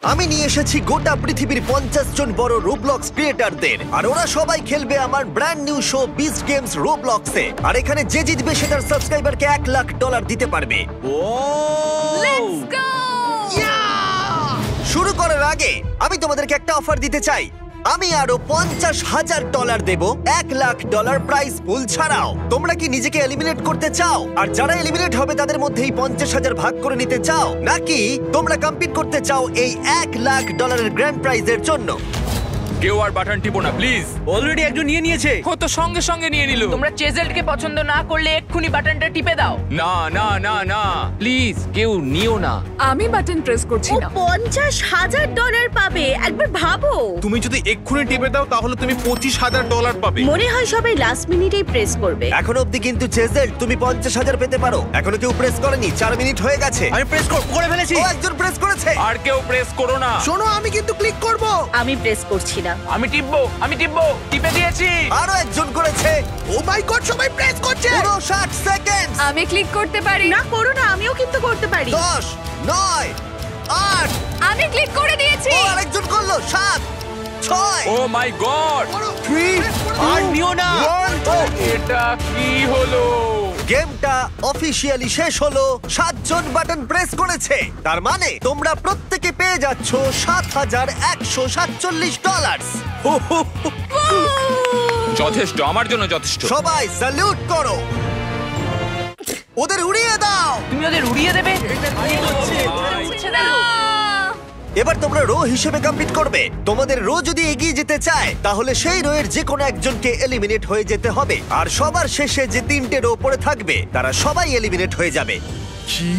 আমি নিয়ে এসেছি গোটা পৃথিবীর 50 জন বড় রোবলক্স ক্রিয়েটরদের, আর ওরা সবাই খেলবে আমার brand new show beast games রোবলক্সে। আর এখানে যে জিতবে সে তার সাবস্ক্রাইবারকে $1,00,000 দিতে পারবে। Let's go! শুরু করার আগে আমি তোমাদেরকে একটা অফার দিতে চাই। আমি আরো $50,000 দেব, $1,00,000 প্রাইস পুল ছাড়াও। তোমরা কি নিজেকে এলিমিনেট করতে চাও? আর যারা এলিমিনেট হবে তাদের মধ্যে এই 50,000 ভাগ করে নিতে চাও, নাকি তোমরা কম্পিট করতে চাও এই $1,00,000 গ্র্যান্ড প্রাইজের জন্য? কেউ আর বাটন টিপো না প্লিজ। অলরেডি একজন নিয়ে নিয়েছে। ও তো সঙ্গে সঙ্গে নিয়ে নিল। তোমরা চেজেলকে পছন্দ না করলে এক্ষুনি বাটনটা টিপে দাও। না না না না, প্লিজ কেউ নিও না। আমি বাটন প্রেস করছি না। $50,000 পাবে, একবার ভাবো। তুমি যদি এক্ষুনি টিপে দাও তাহলে তুমি $25,000 পাবে। মনে হয় সবাই লাস্ট মিনিটেই প্রেস করবে। এখন অবধি কিন্তু চেজেল তুমি 50,000 পেতে পারো। এখনো কেউ প্রেস করেনি, 4 মিনিট হয়ে গেছে। আমি প্রেস করে ফেলেছি। ও একজন প্রেস করেছে। আর কেউ প্রেস করো না। শোনো, আমি কিন্তু ক্লিক করব। আমি প্রেস করছি না। আমি টিপবো, টিপে দিয়েছি। আরো একজন করেছে। ও মাই গড, সবাই প্রেস করছে। পুরো 60 সেকেন্ড। আমি ক্লিক করতে পারি না করো না, আমিও কিন্তু করতে পারি। 10, 9, 8। আমি ক্লিক করে দিয়েছি। ও আরেকজন করলো। 7, 6, ও মাই গড, 3, আর নিও না। এটা কি হলো? গেমটা অফিশিয়ালি শেষ হলো। 7 জন বাটন প্রেস করেছে। তার মানে তোমরা প্রত্যেকে পেয়ে যাচ্ছ $7,147। যথেষ্ট, আমার জন্য যথেষ্ট। সবাই স্যালুট করো। ওদের উড়িয়ে দাও। তুমি ওদের উড়িয়ে দেবে? উঠছে না। এবার তোমরা রো হিসেবে কমপ্লিট করবে। তোমাদের রো যদি এগিয়ে যেতে চায় তাহলে সেই রো এর যে কোনো একজনকে এলিমিনেট হয়ে যেতে হবে। আর সবার শেষে যে 3টে রো পড়ে থাকবে তারা সবাই এলিমিনেট হয়ে যাবে। কি?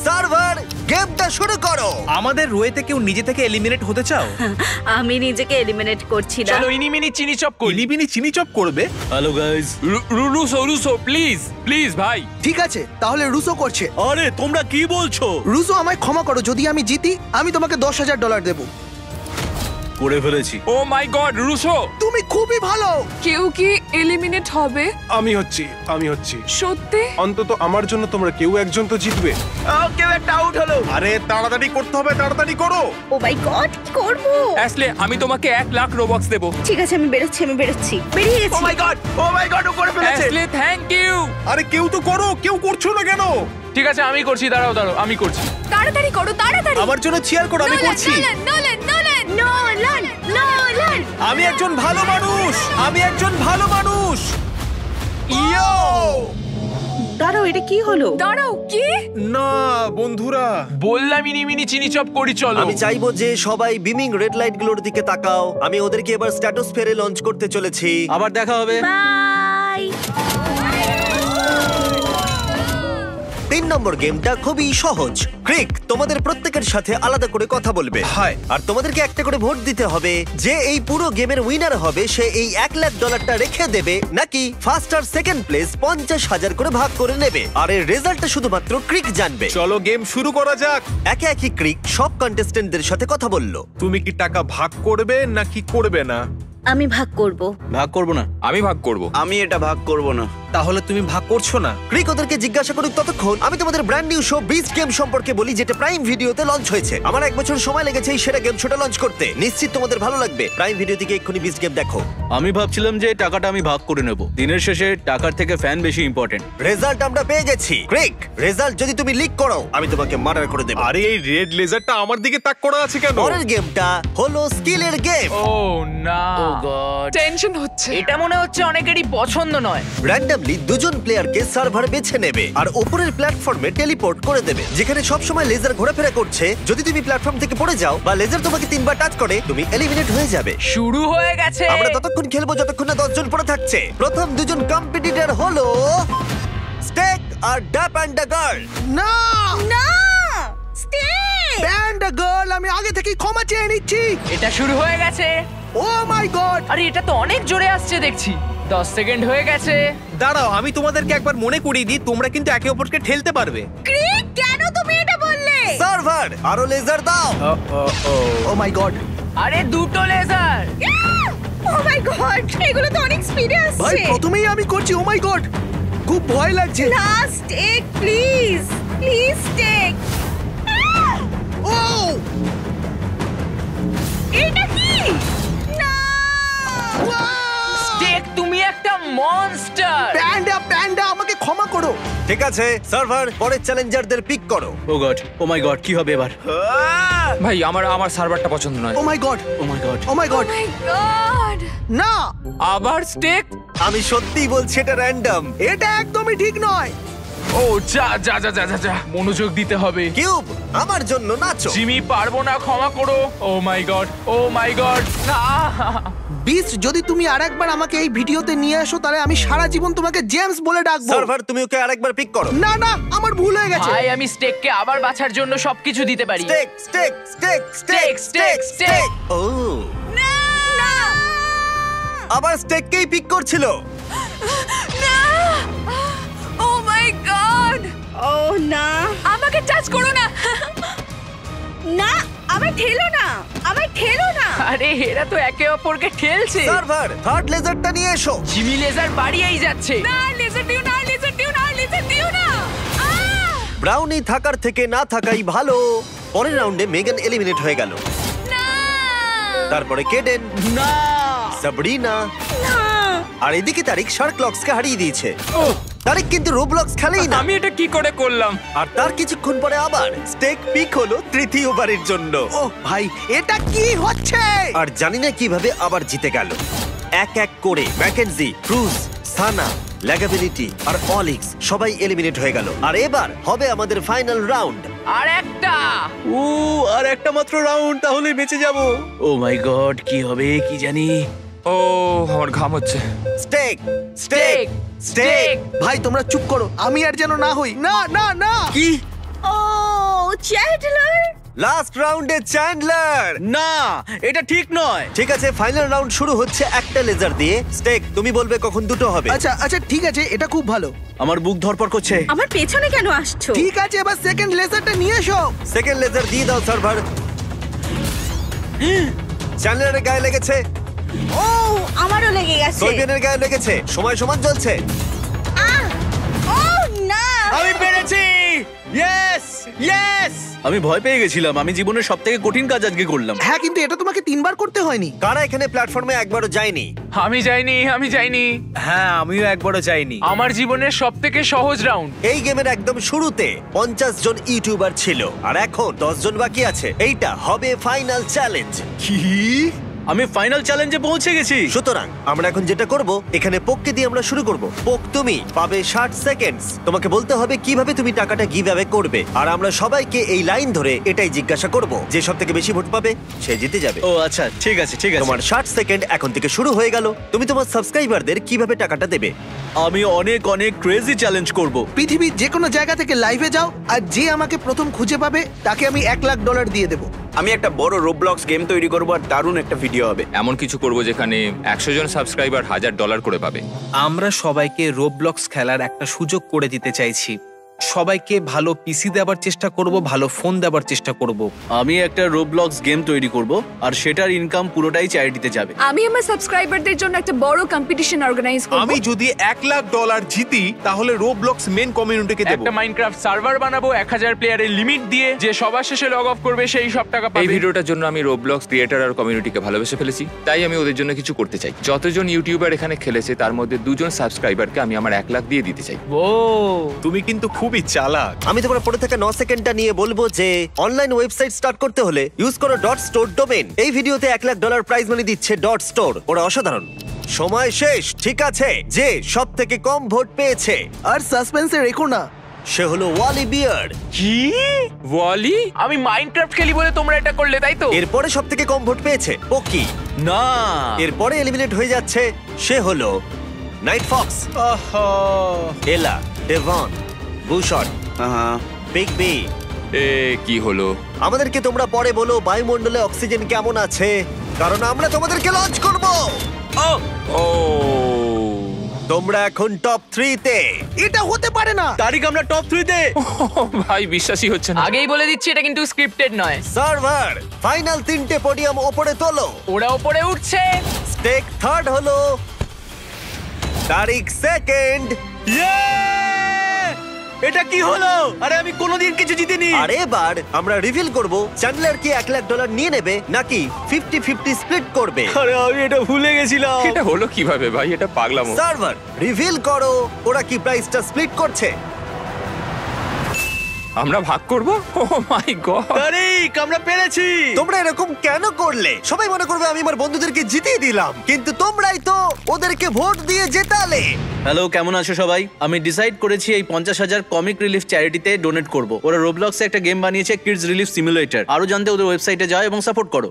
সার্ভার, গেমটা শুরু করো। আমাদের রোয়েতে কেউ নিজে থেকে এলিমিনেট হতে চাও? আমি নিজেকে এলিমিনেট করছি না। চলো ইনিমিনি চিনি চপ করি। ইনিবিনি চিনি চপ করবে। Hello guys. রুসো প্লিজ প্লিজ ভাই। ঠিক আছে, তাহলে রুসো করছে। আরে তোমরা কি বলছো? রুসো, আমায় ক্ষমা করো। যদি আমি জিতি আমি তোমাকে $10,000 দেবো। করে ফেলেছি। ও মাই গড, রুসো তুমি খুবই ভালো। কেউ কি এলিমিনেট হবে? আমি হচ্ছি। সত্যি? অন্তত আমার জন্য তোমরা কেউ একজন তো জিতবে। কেউ একটা আউট হলো। আরে তাড়াতাড়ি করতে হবে, তাড়াতাড়ি করো। ও মাই গড, কি করব? অ্যাসলে, আমি তোমাকে $1,00,000 রোবক্স দেবো। ঠিক আছে, আমি বেরোচ্ছি। বেরিয়ে ও গেছি। মাই গড, ও করে ফেলেছে। অ্যাসলে থ্যাংক ইউ। আরে কেউ তো করো, কেউ করছো না কেন? ঠিক আছে আমি করছি, দাঁড়াও আমি করছি। তাড়াতাড়ি করো, তাড়াতাড়ি। আমার জন্য চিয়ার করো, আমি করছি। নোলান। নোলান। আমি একজন ভালো মানুষ। ইয়ো! দাঁড়াও, এটা কি হলো? দাঁড়াও, কি? না বন্ধুরা, বললাম ইনিমিনি চিনি চপ করি, চলো। আমি চাইবো যে সবাই বিমিং রেড লাইট গুলোর দিকে তাকাও। আমি ওদেরকে এবার স্ট্র্যাটোস্ফিয়ারে লঞ্চ করতে চলেছি। আবার দেখা হবে। বাই। 3 নম্বর গেমটা খুবই সহজ। ক্রিক তোমাদের প্রত্যেকের সাথে আলাদা করে কথা বলবে। হাই। আর তোমাদেরকে একটা করে ভোট দিতে হবে যে এই পুরো গেমের উইনার হবে সে এই $1,00,000 রেখে দেবে, নাকি ফার্স্ট আর সেকেন্ড প্লেস 50,000 করে ভাগ করে নেবে। আর এর রেজাল্টটা শুধুমাত্র ক্রিক জানবে। চলো গেম শুরু করা যাক। একে একে ক্রিক সব কন্টেস্টেন্টদের সাথে কথা বলল। তুমি কি টাকা ভাগ করবে নাকি করবে না? আমি ভাগ করব। ভাগ করব না। আমি ভাগ করব। আমি এটা ভাগ করব না। তাহলে তুমি ভাগ করছো না? ক্রিক ওদেরকে জিজ্ঞাসা করুক, ততক্ষণ আমি তোমাদের brand new show beast game সম্পর্কে বলি, যেটা প্রাইম ভিডিওতে লঞ্চ হয়েছে। আমার 1 বছর সময় লেগেছে এই সেরা গেম শোটা লঞ্চ করতে। নিশ্চিত তোমাদের ভালো লাগবে। প্রাইম ভিডিও থেকে এক্ষুনি বিস্ট গেম দেখো। আমি ভাবছিলাম যে টাকাটা আমি ভাগ করে নেব। দিনের শেষে টাকার থেকে ফ্যান বেশি ইম্পর্টেন্ট। রেজাল্ট আমরা পেয়ে গেছি। ক্রিক, রেজাল্ট যদি তুমি লিক করো আমি তোমাকে মার্ডার করে দেব। আরে এই রেড লেজারটা আমার দিকে তাক করা আছে কেন? পরের গেমটা হলো স্কিলের গেম। ও না, গড, টেনশন হচ্ছে। এটা মনে হচ্ছে অনেকেরই পছন্দ নয়। র্যান্ডমলি 2 জন প্লেয়ারকে সার্ভার বেছে নেবে আর উপরের প্ল্যাটফর্মে টেলিপোর্ট করে দেবে, যেখানে সব সময় লেজার ঘোরাফেরা করছে। যদি তুমি প্ল্যাটফর্ম থেকে পড়ে যাও বা লেজার তোমাকে 3 বার টাচ করে তুমি এলিমিনেট হয়ে যাবে। শুরু হয়ে গেছে। আমরা ততক্ষণ খেলবো যতক্ষণ না 10 জন পড়ে থাকছে। প্রথম 2 জন কম্পিটিটর হলো স্টেক আর ড্যাপ অ্যান্ড দ্য গার্ল। না না, স্টে। ব্যান্ড গার্ল, আমি আগে থেকেই ক্ষমা চেয়ে নিচ্ছি। এটা শুরু হয়ে গেছে। ও মাই গড। আরে এটা তো অনেক জোরে আসছে দেখছি। 10 সেকেন্ড হয়ে গেছে। দাঁড়াও, আমি তোমাদেরকে একবার মনে করিয়ে দিই, তোমরা কিন্তু একে অপরকে ঠেলতে পারবে। ক্রিক, কেন তুমি এটা বললে? সার্ভার আরো লেজার দাও। ও মাই গড। আরে দুটো লেজার। ও মাই গড, এগুলো তো অনেক স্পিডে ভাই আসছে। প্রথমেই আমি করছি। ও মাই গড, খুব ভয় লাগছে। লাস্ট এক, প্লিজ টেক। ও মনস্টার। প্যান্ডা আমাকে ক্ষমা করো। ঠিক আছে সার্ভার, পরের চ্যালেঞ্জারদের পিক করো। ও গড, ও মাই গড, কি হবে এবার? ভাই আমার সার্ভারটা পছন্দ নয়। ও মাই গড, ও মাই গড। ও মাই গড, মাই গড। না আবার স্টেক? আমি সত্যিই বলছি এটা র্যান্ডম। এটা একদমই ঠিক নয়। ও যা যা যা যা যা যা, মনোযোগ দিতে হবে। কিউব, আমার জন্য নাচো। জিমি, পারবো না, ক্ষমা করো। ও মাই গড, ও মাই গড। না, বিস্ট, যদি তুমি আরেকবার আমাকে এই ভিডিওতে নিয়ে আসো তাহলে আমি সারা জীবন তোমাকে জেমস বলে ডাকবো। সার্ভার, তুমি ওকে আরেকবার পিক করো। না না, আমার ভুল হয়ে গেছে। ভাই আমি স্টেককে আবার বাঁচার জন্য সবকিছু দিতে পারি। Stake stake stake stake stake, stake. ও আবার স্টেককেই পিক করছিল। ও মাই গড। ও না, আমাকে টাচ করো না। না, আমায় ঠেলো না, আমায় ঠেলো না। আরে এরা তো একে অপরকে ঠেলছে। সার্ভার, থার্ড লেজারটা নিয়ে এসো। জিমি লেজার বাড়িয়েই যাচ্ছে। না, লেজার দিও না, লেজার দিও না, লেজার দিও না। ব্রাউনি থাকার থেকে না থাকাই ভালো। পরের রাউন্ডে মেগান এলিমিনেট হয়ে গেল। না। তারপরে কেডেন, না, সাবরিনা, আর এদিকে তারিক শার্কলক্সকে হারিয়ে দিয়েছে। তারিক কিন্তু রোবলক্স খেলেই না। আমি এটা কি করে করলাম? আর তার কিছুক্ষণ পরে আবার স্টেক পিক হলো তৃতীয়বারের জন্য। ও ভাই, এটা কি হচ্ছে? আর জানি না কিভাবে আবার জিতে গেল। এক এক করে ম্যাকেনজি, ক্রুজ, সানা, ল্যাগাবিলিটি আর অলিক্স সবাই এলিমিনেট হয়ে গেল। আর এবার হবে আমাদের ফাইনাল রাউন্ড। আর একটা। ও, আর একটা মাত্র রাউন্ড, তাহলে বেঁচে যাব। ও মাই গড, কি হবে কি জানি। ও আমার ঘাম হচ্ছে। স্টেক স্টেক স্টেক। ভাই তোমরা চুপ করো, আমি আর যেন না হই। না না না। কি? ও চ্যান্ডলার, লাস্ট রাউন্ডে চ্যান্ডলার। না, এটা ঠিক নয়। ঠিক আছে, ফাইনাল রাউন্ড শুরু হচ্ছে একটা লেজার দিয়ে। স্টেক, তুমি বলবে কখন দুটো হবে। আচ্ছা আচ্ছা, ঠিক আছে, এটা খুব ভালো। আমার বুক ধরপড় করছে। আমার পেছনে কেন আসছো? ঠিক আছে, এবার সেকেন্ড লেজারটা নিয়ে এসো। সেকেন্ড লেজার দিয়ে দাও সার্ভার। চ্যান্ডলারের গায়ে লেগেছে, ও আমারও লেগে গেছে। সোলবিয়ানের গায়ে লেগেছে। সময় সমান চলছে। আহ! ও না, আমি পেরেছি। Yes yes. আমি ভয় পেয়ে গেছিলাম। আমি জীবনের সবথেকে কঠিন কাজ আজকে করলাম। হ্যাঁ, কিন্তু এটা তোমাকে 3বার করতে হয়নি। কারা এখানে প্ল্যাটফর্মে একবারও যায়নি? আমি যাইনি। হ্যাঁ, আমিও একবারও যাইনি। আমার জীবনের সবথেকে সহজ রাউন্ড। এই গেমের একদম শুরুতে 50 জন ইউটিউবার ছিল, আর এখন 10 জন বাকি আছে। এইটা হবে ফাইনাল চ্যালেঞ্জ। কি? আমি ফাইনাল চ্যালেঞ্জে পৌঁছে গেছি। সুতরাং আমরা এখন যেটা করব, এখানে পোককে দিয়ে আমরা শুরু করব। পোক, তুমি পাবে 60 সেকেন্ডস। তোমাকে বলতে হবে কিভাবে তুমি টাকাটা গিভ অ্যাওয়ে করবে, আর আমরা সবাইকে এই লাইন ধরে এটাই জিজ্ঞাসা করব। যে সবথেকে বেশি ভোট পাবে সে জিতে যাবে। ও আচ্ছা, ঠিক আছে ঠিক আছে। তোমার 60 সেকেন্ড এখন থেকে শুরু হয়ে গেল। তুমি তোমার সাবস্ক্রাইবারদের কিভাবে টাকাটা দেবে? আমি অনেক অনেক ক্রেজি চ্যালেঞ্জ করব। পৃথিবীর যে কোনো জায়গা থেকে লাইভে যাও, আর যে আমাকে প্রথম খুঁজে পাবে তাকে আমি $1,00,000 দিয়ে দেবো। আমি একটা বড় রোবলক্স গেম তৈরি করবো, আর দারুণ একটা ভিডিও হবে। এমন কিছু করব যেখানে 100 জন সাবস্ক্রাইবার $1000 করে পাবে। আমরা সবাইকে রোবলক্স খেলার একটা সুযোগ করে দিতে চাইছি। সবাইকে ভালো পিসি দেওয়ার চেষ্টা করব, ভালো ফোন দেওয়ার চেষ্টা করব। আমি একটা রোবলক্স গেম তৈরি করব, আর সেটার ইনকাম পুরোটাই চ্যারিটিতে যাবে। আমি আমার সাবস্ক্রাইবারদের জন্য একটা বড় কম্পিটিশন অর্গানাইজ করব। আমি যদি $1,00,000 জিতি তাহলে রোবলক্স মেন কমিউনিটিকে দেবো। একটা মাইনক্রাফট সার্ভার বানাবো 1000 প্লেয়ারের লিমিট দিয়ে। যে সবার শেষে লগ অফ করবে সেই সব টাকা এই পাবে। ভিডিওটার জন্য আমি রোবলক্স ক্রিয়েটর আর কমিউনিটিকে ভালোবেসে ফেলেছি, তাই আমি ওদের জন্য কিছু করতে চাই। যতজন ইউটিউবার এখানে খেলেছে তার মধ্যে 2 জন সাবস্ক্রাইবারকে আমি আমার 1 লাখ দিয়ে দিতে চাই। ও তুমি কিন্তু খুবই চালাক। আমি তোমার পড়ে থাকা 9 সেকেন্ডটা নিয়ে বলবো যে অনলাইন ওয়েবসাইট স্টার্ট করতে হলে ইউজ করো .store ডোমেন। এই ভিডিওতে $1,00,000 প্রাইজ মানি দিচ্ছে .store। ওরা অসাধারণ। সময় শেষ। ঠিক আছে, যে সব থেকে কম ভোট পেয়েছে আর সাসপেন্সে রেখো না। সে হলো ওয়ালি বিয়ার্ড। কি? ওয়ালি? আমি মাইনক্রাফট খেলি বলে তোমরা এটা করলে, তাই তো? এরপরে সব থেকে কম ভোট পেয়েছে পকি। না, এরপরে এলিমিনেট হয়ে যাচ্ছে, সে হলো নাইট ফক্স, এলা, ডেভন, বুশট, বিগ বি। এ কি হলো? আমাদেরকে তোমরা পরে বলো বায়ুমণ্ডলে অক্সিজেন কেমন আছে, কারণ আমরা তোমাদেরকে লঞ্চ করব। ও তোমরা এখন টপ 3 তে। এটা হতে পারে না। তারিখ আমরা টপ 3 তে। ভাই বিশ্বাসই হচ্ছে না। আগেই বলে দিচ্ছি এটা কিন্তু স্ক্রিপ্টেড নয়। সার্ভার, ফাইনাল 3টে পোডিয়াম ওপরে তোলো। ওরা উপরে উঠছে। স্টেক থার্ড হলো, তারিক সেকেন্ড, এটা কি হলো? আরে আমি কোনোদিন কিছু জিতিনি। আর এবার আমরা রিভিল করব চ্যান্ডলার কি $1,00,000 নিয়ে নেবে নাকি 50-50 স্প্লিট করবে। আরে আমি এটা ভুলে গেছিলাম। এটা হলো কিভাবে ভাই? এটা পাগলামো। সার্ভার রিভিল করো ওরা কি প্রাইসটা স্প্লিট করছে। আমরা ভাগ করব? ও মাই গড! তারিক, আমরা পেরেছি। তোমরা এরকম কেন করলে? সবাই মনে করবে আমি আমার বন্ধুদেরকে জিতিয়ে দিলাম, কিন্তু তোমরাই তো ওদেরকে ভোট দিয়ে জেতালে। হ্যালো, কেমন আছো সবাই? আমি ডিসাইড করেছি এই 50,000 কমিক রিলিফ চ্যারিটিতে ডোনেট করব। ওরা রোবলক্সে একটা গেম বানিয়েছে, কিডস রিলিফ সিমুলেটর। আরো জানতে ওদের ওয়েবসাইটে যাও এবং সাপোর্ট করো।